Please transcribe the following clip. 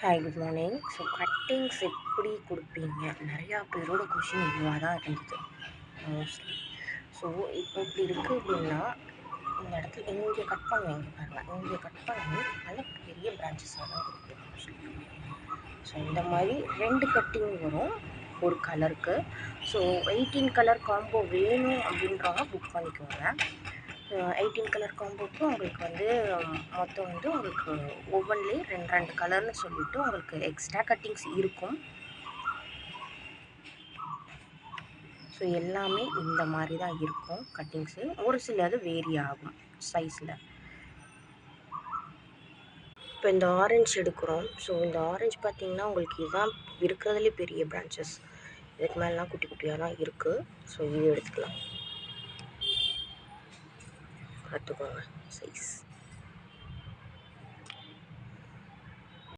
Hi good morning. So cuttings எப்படி கொடுப்பீங்க? நிறையா பேரோட கொஷின் இதுவாக தான் இருந்தது மோஸ்ட்லி. ஸோ இப்போ இப்படி இருக்குது அப்படின்னா, இந்த இடத்துல இங்கே கட் பண்ணுவீங்க பாருங்கள், இங்கே கட் பண்ணி நல்ல பெரிய பிரான்ச்சஸாக தான் கொடுப்போம் மோஸ்ட்லி. ஸோ இந்த மாதிரி 2 கட்டிங் வரும் ஒரு கலருக்கு. ஸோ 18 கலர் காம்போ வேணும் அப்படின்றவங்க புக் பண்ணிக்கோங்க. 18 கலர் காம்போக்கு உங்களுக்கு வந்து மொத்தம் வந்து உங்களுக்கு ஒவ்வொன்றிலையும் 2 கலர்னு சொல்லிட்டு உங்களுக்கு எக்ஸ்ட்ரா கட்டிங்ஸ் இருக்கும். ஸோ எல்லாமே இந்த மாதிரி தான் இருக்கும் கட்டிங்ஸு. ஒரு சிலது வேரி ஆகும் சைஸில். இப்போ இந்த ஆரஞ்சு எடுக்கிறோம். ஸோ இந்த ஆரஞ்சு பார்த்திங்கன்னா உங்களுக்கு இதுதான் இருக்கிறதுலே பெரிய பிரான்ச்சஸ். இதுக்கு மேலாம் குட்டி குட்டியாக தான் இருக்குது. ஸோ இது எடுத்துக்கலாம், பார்த்துக்கோங்க சைஸ்.